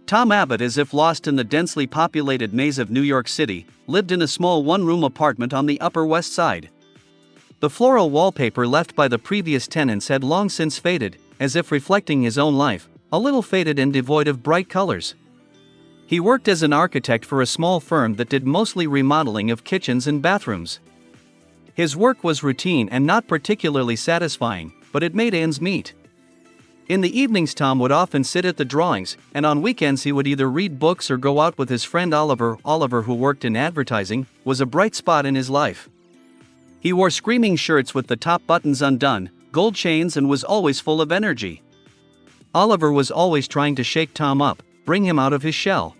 Tom Abbott, as if lost in the densely populated maze of New York City, lived in a small one-room apartment on the Upper West Side. The floral wallpaper left by the previous tenants had long since faded, as if reflecting his own life, a little faded and devoid of bright colors. He worked as an architect for a small firm that did mostly remodeling of kitchens and bathrooms. His work was routine and not particularly satisfying, but it made ends meet. In the evenings Tom would often sit at the drawings, and on weekends he would either read books or go out with his friend Oliver. Oliver, who worked in advertising, was a bright spot in his life. He wore screaming shirts with the top buttons undone, gold chains, and was always full of energy. Oliver was always trying to shake Tom up, bring him out of his shell.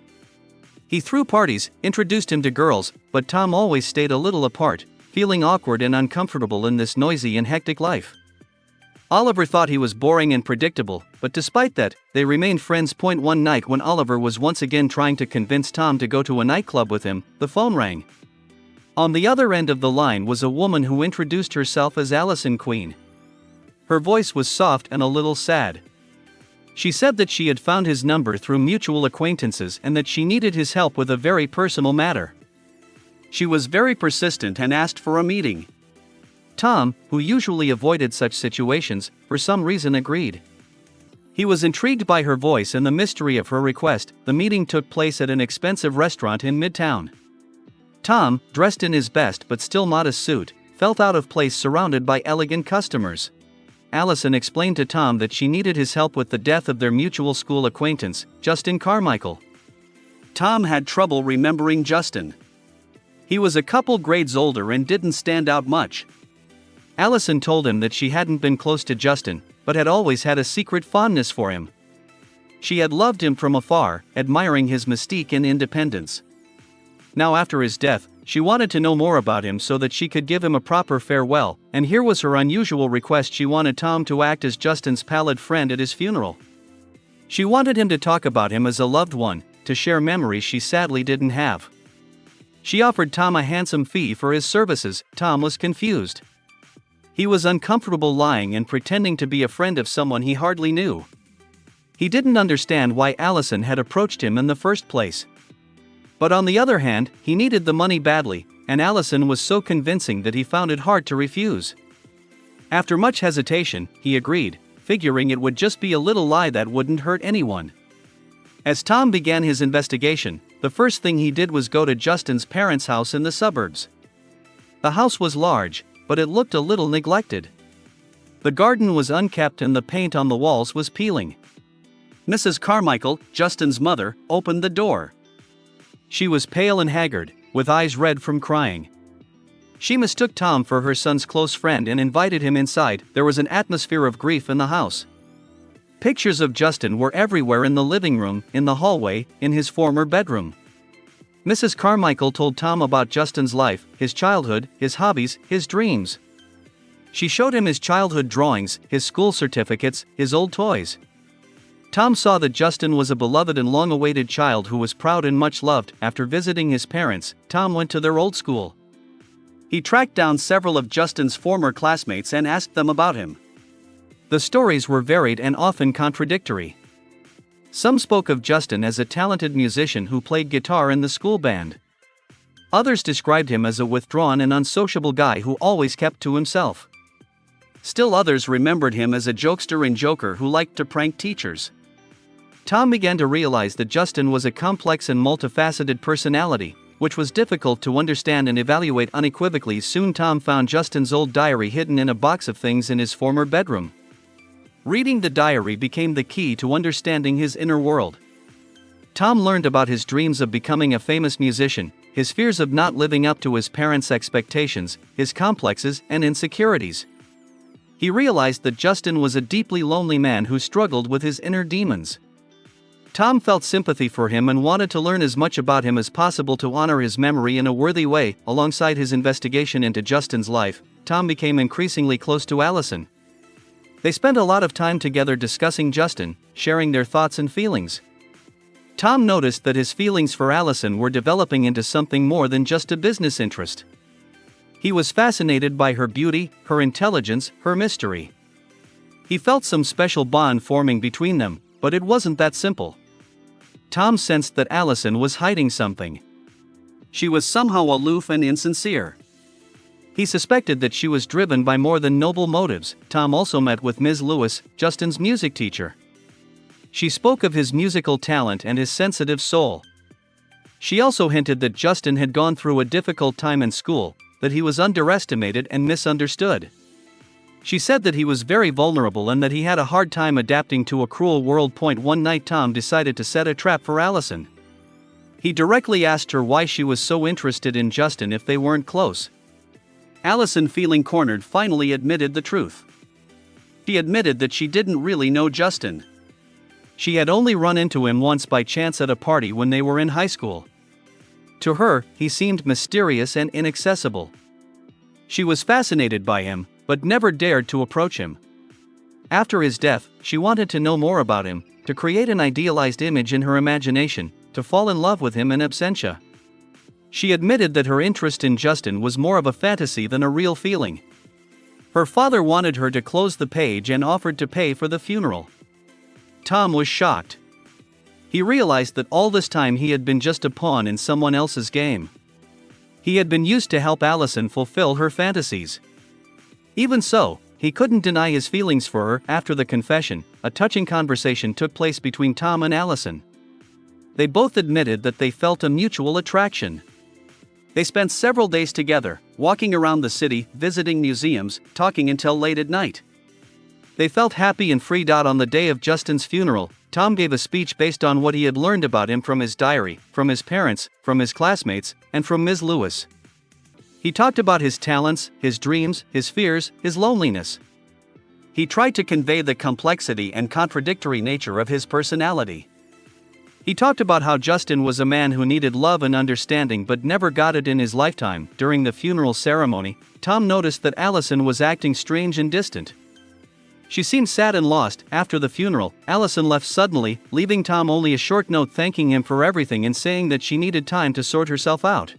He threw parties, introduced him to girls, but Tom always stayed a little apart, feeling awkward and uncomfortable in this noisy and hectic life. Oliver thought he was boring and predictable, but despite that, they remained friends. One night when Oliver was once again trying to convince Tom to go to a nightclub with him, the phone rang. On the other end of the line was a woman who introduced herself as Allison Queen. Her voice was soft and a little sad. She said that she had found his number through mutual acquaintances and that she needed his help with a very personal matter. She was very persistent and asked for a meeting. Tom, who usually avoided such situations, for some reason agreed. He was intrigued by her voice and the mystery of her request. The meeting took place at an expensive restaurant in Midtown. Tom, dressed in his best but still modest suit, felt out of place surrounded by elegant customers. Allison explained to Tom that she needed his help with the death of their mutual school acquaintance, Justin Carmichael. Tom had trouble remembering Justin. He was a couple grades older and didn't stand out much. Allison told him that she hadn't been close to Justin, but had always had a secret fondness for him. She had loved him from afar, admiring his mystique and independence. Now, after his death, she wanted to know more about him so that she could give him a proper farewell, and here was her unusual request. She wanted Tom to act as Justin's pallid friend at his funeral. She wanted him to talk about him as a loved one, to share memories she sadly didn't have. She offered Tom a handsome fee for his services. Tom was confused. He was uncomfortable lying and pretending to be a friend of someone he hardly knew. He didn't understand why Allison had approached him in the first place. But on the other hand, he needed the money badly, and Allison was so convincing that he found it hard to refuse. After much hesitation, he agreed, figuring it would just be a little lie that wouldn't hurt anyone. As Tom began his investigation, the first thing he did was go to Justin's parents' house in the suburbs. The house was large, but it looked a little neglected. The garden was unkept and the paint on the walls was peeling. Mrs. Carmichael, Justin's mother, opened the door. She was pale and haggard, with eyes red from crying. She mistook Tom for her son's close friend and invited him inside. There was an atmosphere of grief in the house. Pictures of Justin were everywhere, in the living room, in the hallway, in his former bedroom. Mrs. Carmichael told Tom about Justin's life, his childhood, his hobbies, his dreams. She showed him his childhood drawings, his school certificates, his old toys. Tom saw that Justin was a beloved and long-awaited child who was proud and much loved. After visiting his parents, Tom went to their old school. He tracked down several of Justin's former classmates and asked them about him. The stories were varied and often contradictory. Some spoke of Justin as a talented musician who played guitar in the school band. Others described him as a withdrawn and unsociable guy who always kept to himself. Still others remembered him as a jokester and joker who liked to prank teachers. Tom began to realize that Justin was a complex and multifaceted personality, which was difficult to understand and evaluate unequivocally. Soon Tom found Justin's old diary hidden in a box of things in his former bedroom. Reading the diary became the key to understanding his inner world. Tom learned about his dreams of becoming a famous musician, his fears of not living up to his parents' expectations, his complexes and insecurities. He realized that Justin was a deeply lonely man who struggled with his inner demons. Tom felt sympathy for him and wanted to learn as much about him as possible to honor his memory in a worthy way. Alongside his investigation into Justin's life, Tom became increasingly close to Allison. They spent a lot of time together discussing Justin, sharing their thoughts and feelings. Tom noticed that his feelings for Allison were developing into something more than just a business interest. He was fascinated by her beauty, her intelligence, her mystery. He felt some special bond forming between them, but it wasn't that simple. Tom sensed that Allison was hiding something. She was somehow aloof and insincere. He suspected that she was driven by more than noble motives. Tom also met with Ms. Lewis, Justin's music teacher. She spoke of his musical talent and his sensitive soul. She also hinted that Justin had gone through a difficult time in school, that he was underestimated and misunderstood. She said that he was very vulnerable and that he had a hard time adapting to a cruel world. One night Tom decided to set a trap for Allison. He directly asked her why she was so interested in Justin if they weren't close. Allison, feeling cornered, finally admitted the truth. She admitted that she didn't really know Justin. She had only run into him once by chance at a party when they were in high school. To her, he seemed mysterious and inaccessible. She was fascinated by him, but never dared to approach him. After his death, she wanted to know more about him, to create an idealized image in her imagination, to fall in love with him in absentia. She admitted that her interest in Justin was more of a fantasy than a real feeling. Her father wanted her to close the page and offered to pay for the funeral. Tom was shocked. He realized that all this time he had been just a pawn in someone else's game. He had been used to help Allison fulfill her fantasies. Even so, he couldn't deny his feelings for her. After the confession, a touching conversation took place between Tom and Allison. They both admitted that they felt a mutual attraction. They spent several days together, walking around the city, visiting museums, talking until late at night. They felt happy and free. On the day of Justin's funeral, Tom gave a speech based on what he had learned about him from his diary, from his parents, from his classmates, and from Ms. Lewis. He talked about his talents, his dreams, his fears, his loneliness. He tried to convey the complexity and contradictory nature of his personality. He talked about how Justin was a man who needed love and understanding but never got it in his lifetime. During the funeral ceremony, Tom noticed that Allison was acting strange and distant. She seemed sad and lost. After the funeral, Allison left suddenly, leaving Tom only a short note thanking him for everything and saying that she needed time to sort herself out.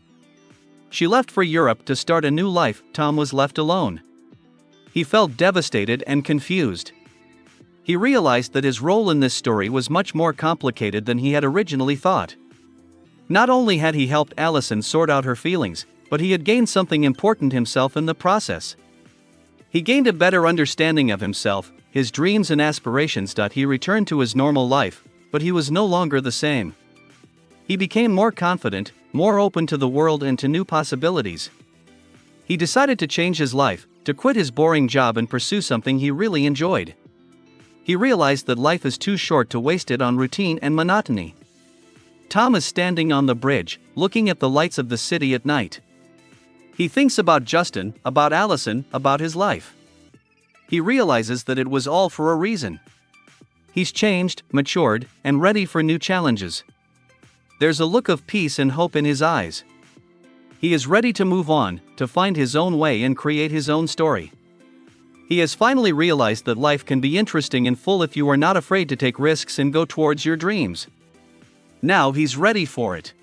She left for Europe to start a new life. Tom was left alone. He felt devastated and confused. He realized that his role in this story was much more complicated than he had originally thought. Not only had he helped Allison sort out her feelings, but he had gained something important himself in the process. He gained a better understanding of himself, his dreams and aspirations. He returned to his normal life, but he was no longer the same. He became more confident, more open to the world and to new possibilities. He decided to change his life, to quit his boring job and pursue something he really enjoyed. He realized that life is too short to waste it on routine and monotony. Tom is standing on the bridge, looking at the lights of the city at night. He thinks about Justin, about Allison, about his life. He realizes that it was all for a reason. He's changed, matured, and ready for new challenges. There's a look of peace and hope in his eyes. He is ready to move on, to find his own way and create his own story. He has finally realized that life can be interesting and full if you are not afraid to take risks and go towards your dreams. Now he's ready for it.